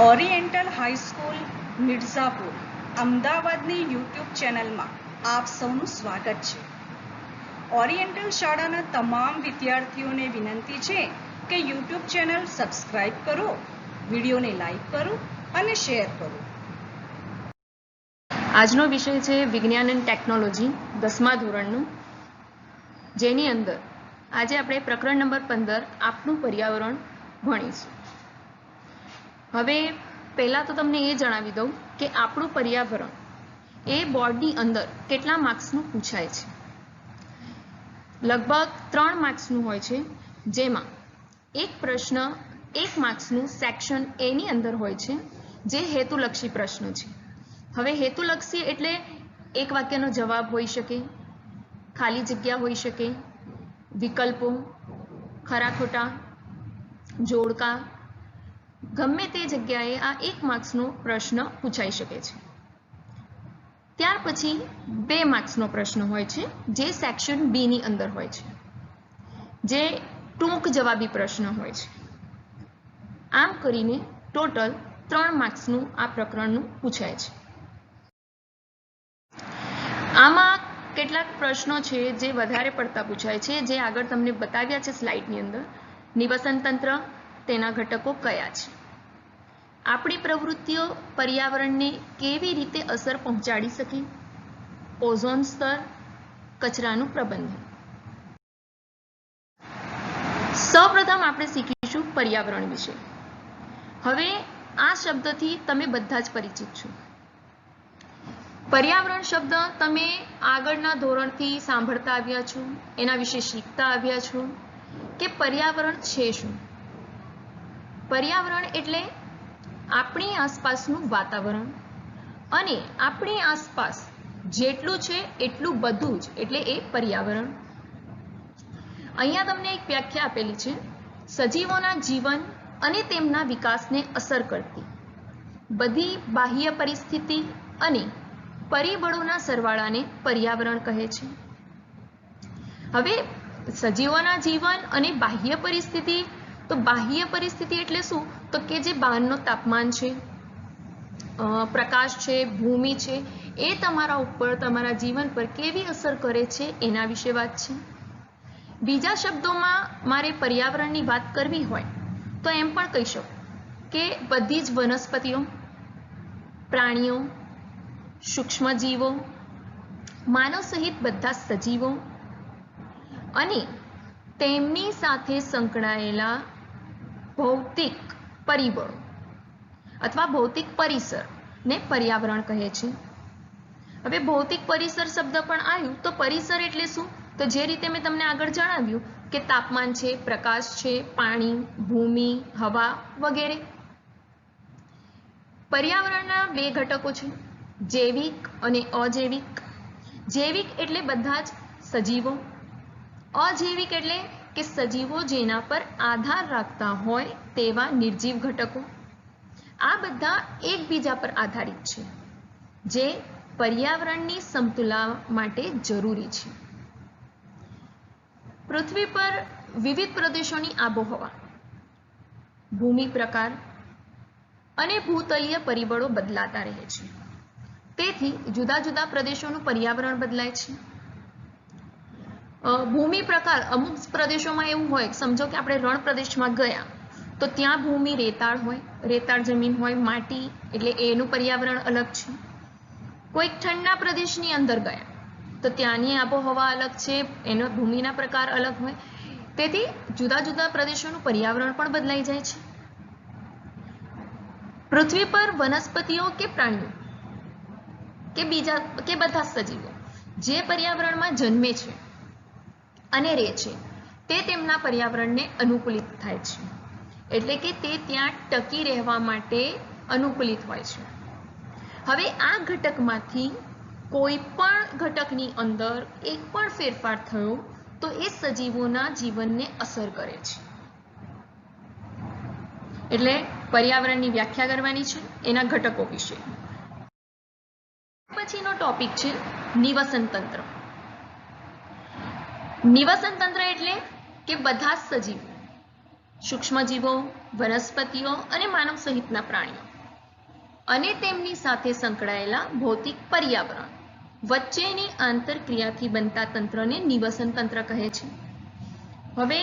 Oriental high school Mirzapur અમદાવાદની YouTube ચેનલમાં આપ સૌનું સ્વાગત છે. ઓરિએન્ટલ શાળાના તમામ વિદ્યાર્થીઓને વિનંતી છે કે યુટ્યુબ ચેનલ સબસ્ક્રાઈબ કરો, વિડીયોને લાઈક કરો અને શેર કરો. આજનો વિષય છે વિજ્ઞાન અને ટેકનોલોજી 10મા ધોરણનું, જેની અંદર આજે આપણે પ્રકરણ નંબર 15 આપણું પર્યાવરણ ભણીશું. હવે પહેલાં તો તમને એ જણાવી દઉં કે આપણું પર્યાવરણ એ બોર્ડની અંદર કેટલા માર્ક્સનું પૂછાય છે. લગભગ 3 માર્ક્સનું હોય છે, જેમાં એક પ્રશ્ન 1 માર્ક્સનું સેક્શન એની અંદર હોય છે, જે હેતુલક્ષી પ્રશ્ન છે. હવે હેતુલક્ષી એટલે એક વાક્યનો જવાબ હોઈ શકે, ખાલી જગ્યા હોઈ શકે, વિકલ્પો, ખરા ખોટા, જોડકા, ગમે તે જગ્યાએ આ 1 માર્ક્સનો પ્રશ્ન પૂછાઈ શકે છે. ત્યાર પછી 2 માર્ક્સનો પ્રશ્ન હોય છે, જે સેક્શન બી ની અંદર હોય છે, જે ટૂંક જવાબી પ્રશ્ન હોય છે. આમ કરીને ટોટલ 3 માર્ક્સનું આ પ્રકરણનું પૂછાય છે. આમાં કેટલાક પ્રશ્નો છે જે વધારે પડતા પૂછાય છે, જે આગળ તમને બતાવ્યા છે સ્લાઇડની અંદર. નિવસન તંત્ર, તેના ઘટકો કયા છે, આપણી પ્રવૃત્તિઓ પર્યાવરણને કેવી રીતે અસર પહોંચાડી શકે, ઓઝોન સ્તર, કચરાનું પ્રબંધન. સૌપ્રથમ આપણે શીખીશું પર્યાવરણ વિશે. હવે આ શબ્દથી તમે બધા જ પરિચિત છો. પર્યાવરણ શબ્દ તમે આગળના ધોરણથી સાંભળતા આવ્યા છો, એના વિશે શીખતા આવ્યા છો કે પર્યાવરણ છે શું. પર્યાવરણ એટલે આપણી આસપાસનું વાતાવરણ, અને આપણી આસપાસ જેટલું છે એટલું બધું જ એટલે એ પર્યાવરણ. અહીંયા તમને એક વ્યાખ્યા આપેલી છે: સજીવોના જીવન અને તેમના વિકાસને અસર કરતી બધી બાહ્ય પરિસ્થિતિ અને પરિબળોના સરવાળાને પર્યાવરણ કહે છે. હવે સજીવોના જીવન અને બાહ્ય પરિસ્થિતિ, તો બાહ્ય પરિસ્થિતિ એટલે શું? તો કે જે બહારનું તાપમાન છે, પ્રકાશ છે, ભૂમિ છે, એ તમારા ઉપર, તમારા જીવન પર કેવી અસર કરે છે એના વિશે વાત છે. બીજા શબ્દોમાં મારે પર્યાવરણની વાત કરવી હોય તો એમ પણ કહી શકું કે બધી જ વનસ્પતિઓ, પ્રાણીઓ, સૂક્ષ્મજીવો, માનવ સહિત બધા સજીવો અને તેમની સાથે સંકળાયેલા ભૌતિક પરિબળો અથવા ભૌતિક પરિસરને પર્યાવરણ કહે છે. હવે ભૌતિક પરિસર શબ્દ પણ આવ્યું તો પરિસર એટલે શું? તો જે રીતે મેં તમને આગળ જણાવ્યું કે તાપમાન છે, પ્રકાશ છે, પાણી, ભૂમિ, હવા વગેરે. પર્યાવરણના 2 ઘટકો છે, જૈવિક અને અજૈવિક. જૈવિક એટલે બધા જ સજીવો, અજૈવિક એટલે કે સજીવો જેના પર આધાર રાખતા હોય તેવા નિર્જીવ ઘટકો. આ બધા એકબીજા પર આધારિત છે, જે પર્યાવરણની સમતુલા માટે જરૂરી છે. પૃથ્વી પર વિવિધ પ્રદેશોની આબોહવા, ભૂમિ પ્રકાર અને ભૂતલીય પરિબળો બદલાતા રહે છે. તેથી જુદા જુદા પ્રદેશોનું પર્યાવરણ બદલાય છે. ભૂમિ પ્રકાર, અમુક પ્રદેશોમાં એવું હોય, સમજો કે આપણે રણ પ્રદેશમાં ગયા તો ત્યાં ભૂમિ રેતાળ હોય, રેતાળ જમીન હોય, માટી, એટલે એનું પર્યાવરણ અલગ છે. કોઈક ઠંડા પ્રદેશની અંદર ગયા તો ત્યાંની આબોહવા અલગ છે, એનો ભૂમિના પ્રકાર અલગ હોય. તેથી જુદા જુદા પ્રદેશોનું પર્યાવરણ પણ બદલાઈ જાય છે. પૃથ્વી પર વનસ્પતિઓ કે પ્રાણીઓ કે બધા સજીવો જે પર્યાવરણમાં જન્મે છે અને રહે છે, તે તેમના પર્યાવરણને અનુકૂલિત થાય છે, એટલે કે તે ત્યાં ટકી રહેવા માટે અનુકૂલિત હોય છે. હવે આ ઘટકમાંથી કોઈ પણ ઘટકની અંદર એક પણ ફેરફાર થયો તો એ સજીવોના જીવનને અસર કરે છે. એટલે પર્યાવરણની વ્યાખ્યા કરવાની છે, એના ઘટકો વિશે. પછીનો ટોપિક છે નિવસન તંત્ર. નિવસન તંત્ર એટલે કે બધા જ સજીવો સૂક્ષ્મજીવો, વનસ્પતિઓ અને માનવ સહિતના પ્રાણીઓ અને તેમની સાથે સંકળાયેલા ભૌતિક પર્યાવરણ વચ્ચેની આંતરક્રિયાથી બનતા તંત્રને નિવસન તંત્ર કહે છે. હવે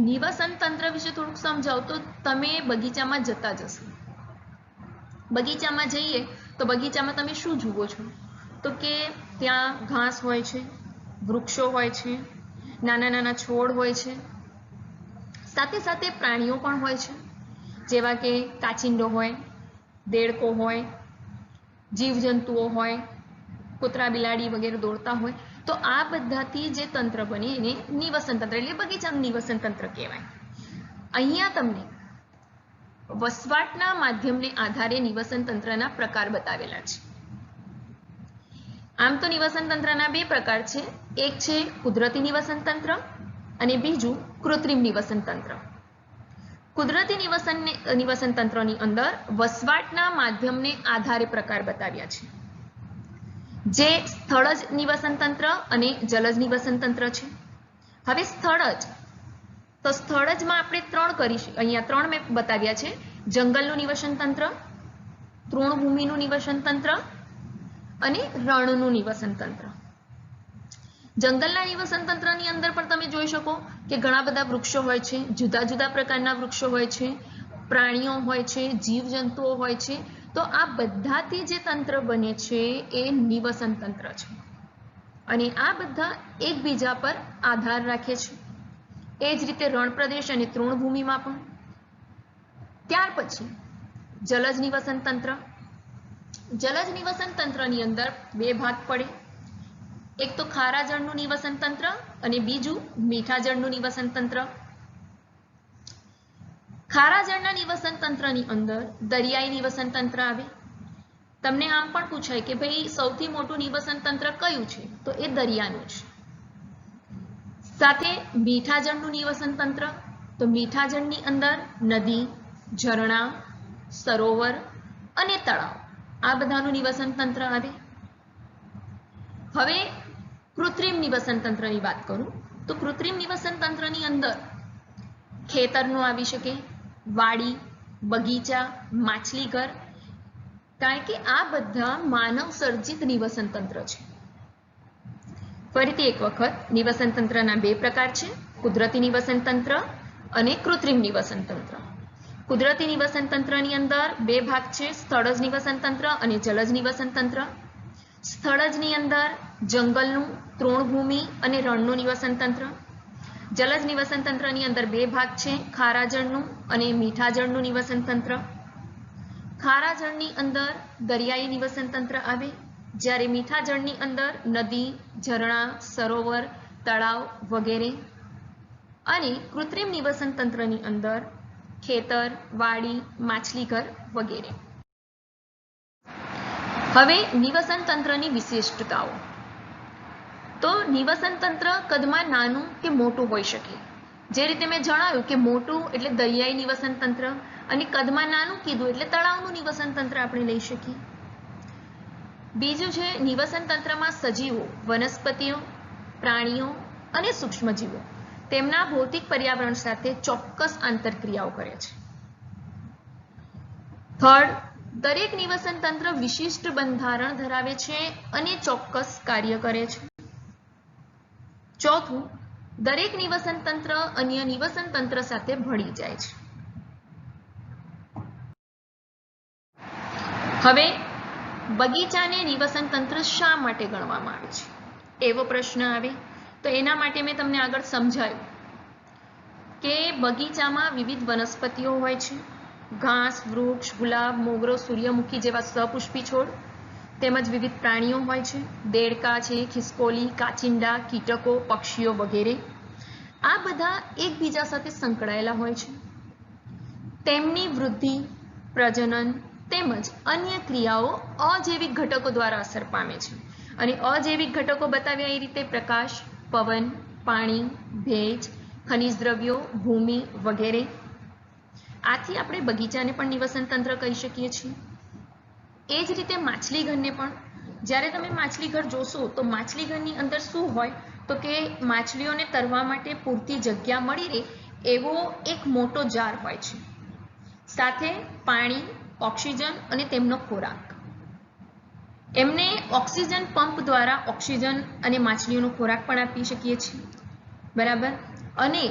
નિવસન તંત્ર વિશે થોડુંક સમજાવ તો તમે બગીચામાં જતા જશો. બગીચામાં જઈએ તો બગીચામાં તમે શું જુઓ છો? તો કે ત્યાં ઘાસ હોય છે, વૃક્ષો હોય છે, નાના નાના છોડ હોય છે, સાથે સાથે પ્રાણીઓ પણ હોય છે, જેવા કે કાચિંડો હોય, દેડકો હોય, જીવજંતુઓ હોય, કૂતરા બિલાડી વગેરે દોડતા હોય. તો આ બધાથી જે તંત્ર બને એને નિવસન તંત્ર એટલે બગીચાનું નિવસન તંત્ર કહેવાય. અહીંયા તમને વસવાટના માધ્યમને આધારે નિવસન તંત્રના પ્રકાર બતાવેલા છે. આમ તો નિવસન તંત્રના બે પ્રકાર છે. એક છે કુદરતી નિવસન તંત્ર અને બીજું કૃત્રિમ નિવસન તંત્ર. કુદરતી નિવસન તંત્રની અંદર વસવાટના માધ્યમને આધારે પ્રકાર બતાવ્યા છે, જે સ્થળજ નિવસન તંત્ર અને જલજ નિવસન તંત્ર છે. હવે સ્થળજ તો સ્થળજમાં આપણે ત્રણ કરીશું. અહીંયા ત્રણ મેં બતાવ્યા છે: જંગલનું નિવસન તંત્ર, તૃણભૂમિનું નિવસન તંત્ર અને રણનું નિવસન તંત્ર. જંગલના નિવસન તંત્રની અંદર પણ તમે જોઈ શકો કે ઘણા બધા વૃક્ષો હોય છે, જુદા જુદા પ્રકારના વૃક્ષો હોય છે, પ્રાણીઓ હોય છે, જીવજંતુઓ હોય છે. તો આ બધાથી જે તંત્ર બને છે એ નિવસન તંત્ર છે અને આ બધા એકબીજા પર આધાર રાખે છે. એ જ રીતે રણ પ્રદેશ અને તૃણભૂમિમાં પણ. ત્યાર પછી જલજ નિવસન તંત્ર. જલજ નિવસન તંત્રની અંદર બે ભાગ પડે. એક તો ખારા જળનું નિવસન તંત્ર અને બીજું મીઠા જળનું નિવસન તંત્ર. ખારા જળના નિવસન તંત્રની અંદર દરિયાઈ નિવસન તંત્ર આવે. તમને આમ પણ પૂછાય કે ભાઈ સૌથી મોટું નિવસન તંત્ર કયું છે? તો એ દરિયાનું છે. સાથે મીઠા જળનું નિવસન તંત્ર. તો મીઠા જળની અંદર નદી, ઝરણા, સરોવર અને તળાવ આ બધાનું નિવસન તંત્ર આવે. હવે કૃત્રિમ નિવસન તંત્રની વાત કરું તો કૃત્રિમ નિવસન તંત્રની અંદર ખેતરનું આવી શકે, વાડી, બગીચા, માછલીઘર, કારણ કે આ બધા માનવ સર્જિત નિવસન તંત્ર છે. ફરીથી એક વખત નિવસન તંત્રના બે પ્રકાર છે: કુદરતી નિવસન તંત્ર અને કૃત્રિમ નિવસન તંત્ર. કુદરતી નિવસન તંત્રની અંદર બે ભાગ છે: સ્થળજ નિવસન તંત્ર અને જલજ નિવસન તંત્ર. સ્થળજની અંદર જંગલનું, તૃણભૂમિ અને રણનું નિવસન તંત્ર. જલજ નિવસન તંત્રની અંદર બે ભાગ છે: ખારા જળનું અને મીઠા જળનું નિવસન તંત્ર. ખારા જળની અંદર દરિયાઈ નિવસન તંત્ર આવે, જ્યારે મીઠા જળની અંદર નદી, ઝરણા, સરોવર, તળાવ વગેરે. અને કૃત્રિમ નિવસન તંત્રની અંદર ખેતર, વાડી, માછલીઘર વગેરે. હવે નિવસન તંત્રની વિશિષ્ટતાઓ. તો નિવસન તંત્ર કદમાં નાનું કે મોટું હોઈ શકે. જે રીતે મેં જણાવ્યું કે મોટું એટલે દરિયાઈ નિવસન તંત્ર અને કદમાં નાનું કીધું એટલે તળાવનું નિવસન તંત્ર આપણે લઈ શકીએ. બીજું છે નિવસન તંત્રમાં સજીવો, વનસ્પતિઓ, પ્રાણીઓ અને સૂક્ષ્મજીવો તેમના ભૌતિક પર્યાવરણ સાથે ચોક્કસ આંતરક્રિયાઓ કરે છે. થર્ડ, દરેક નિવસન તંત્ર વિશિષ્ટ બંધારણ ધરાવે છે અને ચોક્કસ કાર્ય કરે છે. ચોથું, દરેક નિવસન તંત્ર અન્ય નિવસન તંત્ર સાથે ભળી જાય છે. હવે બગીચાને નિવસન તંત્ર શા માટે ગણવામાં આવે છે એવો પ્રશ્ન આવે તો એના માટે મેં તમને આગળ સમજાવ્યું કે બગીચામાં વિવિધ વનસ્પતિઓ હોય છે: ઘાસ, વૃક્ષ, ગુલાબ, મોગરો, સૂર્યમુખી જેવા સપુષ્પી છોડ, તેમજ વિવિધ પ્રાણીઓ હોય છે: દેડકા છે, ખિસકોલી, કાચિંડા, કીટકો, પક્ષીઓ વગેરે. આ બધા એકબીજા સાથે સંકળાયેલા હોય છે. તેમની વૃદ્ધિ, પ્રજનન તેમજ અન્ય ક્રિયાઓ અજૈવિક ઘટકો દ્વારા અસર પામે છે. અને અજૈવિક ઘટકો બતાવ્યા એ રીતે પ્રકાશ, પવન, પાણી, ભેજ, ખનિજ દ્રવ્યો, ભૂમિ વગેરે. આથી આપણે બગીચાને પણ નિવસન તંત્ર કહી શકીએ છીએ. એ જ રીતે માછલીઘરને પણ, જ્યારે તમે માછલીઘર જોશો તો માછલીઘરની અંદર શું હોય તો કે માછલીઓને તરવા માટે પૂરતી જગ્યા મળી રહે એવો એક મોટો જાર હોય છે, સાથે પાણી, ઓક્સિજન અને તેમનો ખોરાક. એમને ઓક્સિજન પંપ દ્વારા ઓક્સિજન અને માછલીઓનો ખોરાક પણ આપી શકીએ છીએ, બરાબર. અને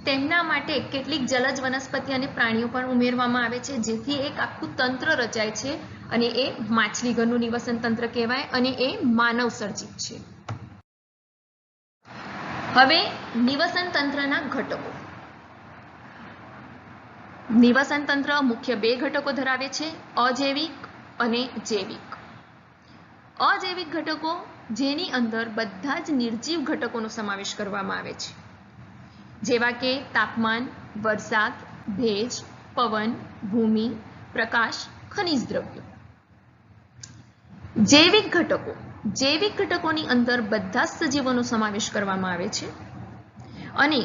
તેમના માટે કેટલીક જલજ વનસ્પતિ અને પ્રાણીઓ પણ ઉમેરવામાં આવે છે, જેથી એક આખું તંત્ર રચાય છે અને એ માછલીઘરનું નિવસન તંત્ર કહેવાય અને એ માનવ સર્જિત છે. હવે નિવસન તંત્રના ઘટકો. નિવસન તંત્ર મુખ્ય બે ઘટકો ધરાવે છે, અજૈવિક અને જૈવિક. અજૈવિક ઘટકો જેની અંદર બધા જ નિર્જીવ ઘટકોનો સમાવેશ કરવામાં આવે છે, જેવા કે તાપમાન, વરસાદ, ભેજ, પવન, ભૂમિ, પ્રકાશ, ખનિજ દ્રવ્યો. જૈવિક ઘટકો. જૈવિક ઘટકોની અંદર બધા સજીવોનો સમાવેશ કરવામાં આવે છે અને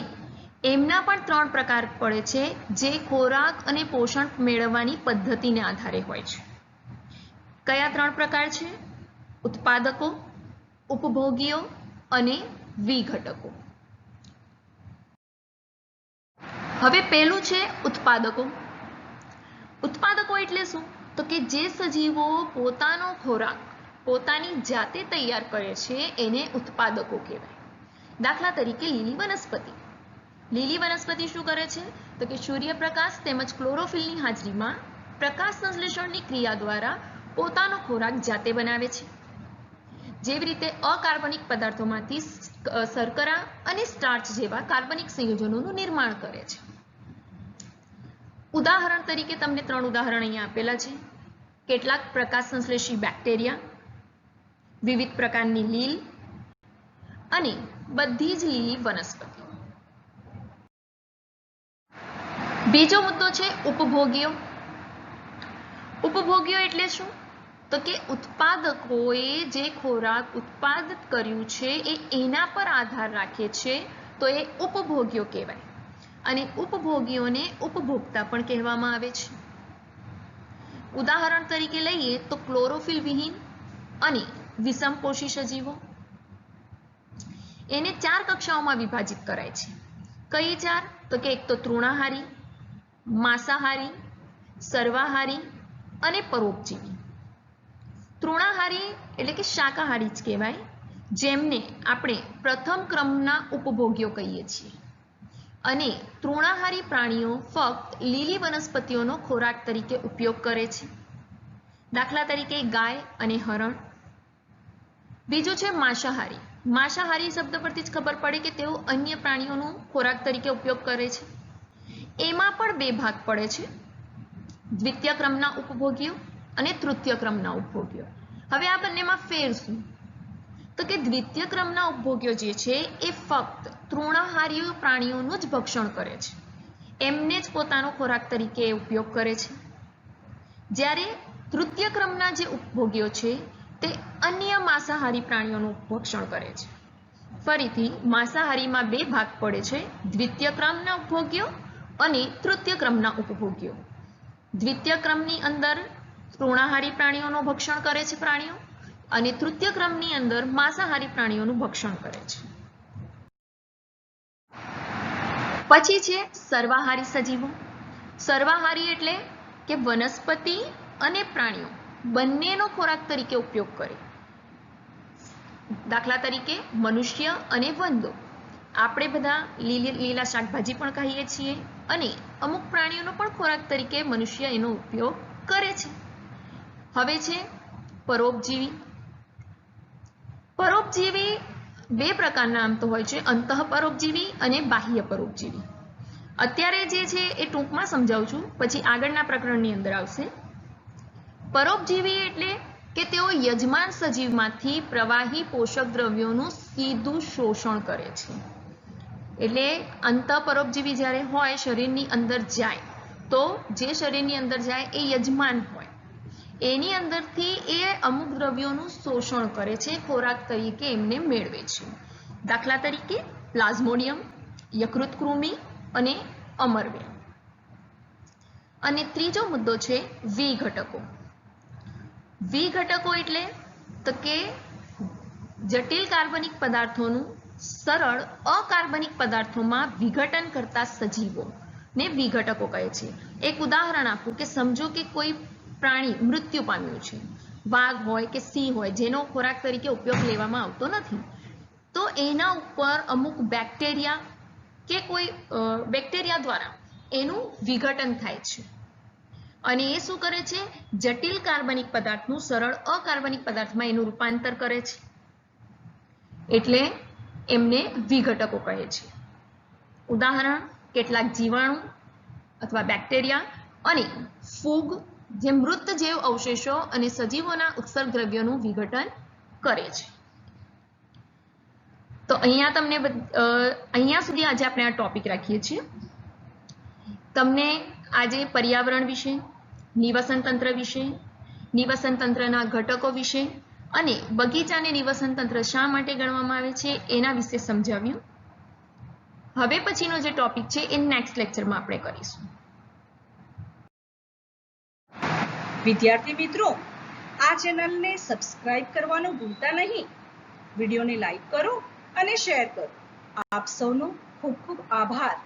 એમના પણ 3 પ્રકાર પડે છે, જે ખોરાક અને પોષણ મેળવવાની પદ્ધતિને આધારે હોય છે. કયા 3 પ્રકાર છે? ઉત્પાદકો, ઉપભોગીઓ અને વિઘટકો. હવે પહેલું છે ઉત્પાદકો. ઉત્પાદકો એટલે શું? તો કે જે સજીવો પોતાનો ખોરાક પોતાની જાતે તૈયાર કરે છે એને ઉત્પાદકો કહેવાય. દાખલા તરીકે લીલી વનસ્પતિ. લીલી વનસ્પતિ શું કરે છે? તો કે સૂર્યપ્રકાશ તેમજ ક્લોરોફિલની હાજરીમાં પ્રકાશ સંશ્લેષણની ક્રિયા દ્વારા પોતાનો ખોરાક જાતે બનાવે છે. જેવી રીતે અકાર્બનિક પદાર્થોમાંથી શર્કરા અને સ્ટાર્ચ જેવા કાર્બનિક સંયોજનોનું નિર્માણ કરે છે. ઉદાહરણ તરીકે તમને 3 ઉદાહરણ અહીંયા આપેલા છે. કેટલાક પ્રકાશ સંશ્લેષી બેક્ટેરિયા, વિવિધ પ્રકારની લીલ અને બધી જ લીલી વનસ્પતિ. બીજો મુદ્દો છે ઉપભોગીઓ. ઉપભોગીઓ એટલે શું? તો કે ઉત્પાદકોએ જે ખોરાક ઉત્પાદિત કર્યું છે એના પર આધાર રાખે છે, તો એ ઉપભોગીઓ કહેવાય. અને ઉપભોગીઓને ઉપભોક્તા પણ કહેવામાં આવે છે. ઉદાહરણ તરીકે લઈએ તો ક્લોરોફિલ વિહીન અને વિષમપોષી સજીવો. એને 4 કક્ષાઓમાં વિભાજિત કરાય છે. કઈ 4? તો કે એક તો તૃણાહારી, માંસાહારી, સર્વાહારી અને પરોપજીવી. તૃણાહારી એટલે કે શાકાહારી જ કહેવાય, જેમને આપણે પ્રથમ ક્રમના ઉપભોગીઓ કહીએ છીએ. અને તૃણાહારી પ્રાણીઓ ફક્ત લીલી વનસ્પતિઓનો ખોરાક તરીકે ઉપયોગ કરે છે. દાખલા તરીકે ગાય અને હરણ. બીજું છે માંસાહારી. માંસાહારી શબ્દ પરથી જ ખબર પડે કે તેઓ અન્ય પ્રાણીઓનો ખોરાક તરીકે ઉપયોગ કરે છે. એમાં પણ 2 ભાગ પડે છે, દ્વિતીય ક્રમના ઉપભોગીઓ અને તૃતીય ક્રમના ઉપભોગીઓ. હવે આ બંનેમાં ફેર શું? તો કે દ્વિતીય ક્રમના ઉપભોગીઓ જે છે એ ફક્ત તૃણાહારી પ્રાણીઓનું જ ભક્ષણ કરે છે, એમને જ પોતાનો ખોરાક તરીકે ઉપયોગ કરે છે. જ્યારે તૃતીય ક્રમના જે ઉપભોગીઓ છે તે અન્ય માંસાહારી પ્રાણીઓનું ભક્ષણ કરે છે. ફરીથી માંસાહારીમાં 2 ભાગ પડે છે, દ્વિતીય ક્રમના ઉપભોગીઓ અને તૃતીય ક્રમના ઉપભોગીઓ. દ્વિતીય ક્રમની અંદર તૃણાહારી પ્રાણીઓનું ભક્ષણ કરે છે પ્રાણીઓ, અને તૃતીય ક્રમની અંદર માંસાહારી પ્રાણીઓનું ભક્ષણ કરે છે. પછી છે સર્વાહારી સજીવો. સર્વાહારી એટલે કે વનસ્પતિ અને પ્રાણીઓ બંનેનો ખોરાક તરીકે ઉપયોગ કરે. દાખલા તરીકે મનુષ્ય અને વંદો. આપણે બધા લીલા શાકભાજી પણ ખાઈએ છીએ અને અમુક પ્રાણીઓનો પણ ખોરાક તરીકે મનુષ્ય એનો ઉપયોગ કરે છે. હવે છે પરોપજીવી. પરોપજીવી 2 પ્રકારના આમ તો હોય છે, અંતઃપરોપજીવી અને બાહ્ય પરોપજીવી. અત્યારે જે છે એ ટૂંકમાં સમજાવું છું, પછી આગળના પ્રકરણની અંદર આવશે. પરોપજીવી એટલે કે તેઓ યજમાન સજીવમાંથી પ્રવાહી પોષક દ્રવ્યોનું સીધું શોષણ કરે છે. એટલે અંતઃપરોપજીવી જ્યારે હોય શરીરની અંદર જાય, તો જે શરીરની અંદર જાય એ યજમાન હોય, એની અંદરથી એ અમુક દ્રવ્યોનું શોષણ કરે છે, ખોરાક તરીકે એમને મેળવે છે. દાખલા તરીકે પ્લાઝ્મોડિયમ, યકૃત કૃમિ અને અમરવેલ. અને ત્રીજો મુદ્દો છે વિઘટકો. વિઘટકો એટલે તો કે જટિલ કાર્બનિક પદાર્થોનું સરળ અકાર્બનિક પદાર્થોમાં વિઘટન કરતા સજીવોને વિઘટકો કહે છે. એક ઉદાહરણ આપું કે સમજો કે કોઈ પ્રાણી મૃત્યુ પામ્યું છે, વાઘ હોય કે સિંહ હોય, જેનો ખોરાક તરીકે ઉપયોગ લેવામાં આવતો નથી, તો એના ઉપર અમુક બેક્ટેરિયા કે કોઈ બેક્ટેરિયા દ્વારા એનું વિઘટન થાય છે અને એ શું કરે છે, જટિલ કાર્બનિક પદાર્થનું સરળ અકાર્બનિક પદાર્થમાં એનું રૂપાંતર કરે છે, એટલે એમને વિઘટકો કહે છે. ઉદાહરણ કેટલાક જીવાણુ અથવા બેક્ટેરિયા અને ફૂગ જે મૃત જૈવ અવશેષો અને સજીવોના ઉત્સર્ગ દ્રવ્યોનું વિઘટન કરે છે. તો અહીંયા સુધી આજે આપણે આ ટોપિક રાખીએ છીએ. તમને આજે પર્યાવરણ વિશે, નિવસન તંત્ર વિશે, નિવસન તંત્રના ઘટકો વિશે અને બગીચાને નિવસન તંત્ર શા માટે ગણવામાં આવે છે એના વિશે સમજાવ્યું. હવે પછીનો જે ટોપિક છે એ નેક્સ્ટ લેક્ચરમાં આપણે કરીશું. વિદ્યાર્થી મિત્રો, આ ચેનલને સબસ્ક્રાઇબ કરવાનું ભૂલતા નહીં. વિડીયોને લાઈક કરો અને શેર કરો. આપ સૌનો ખૂબ ખૂબ આભાર.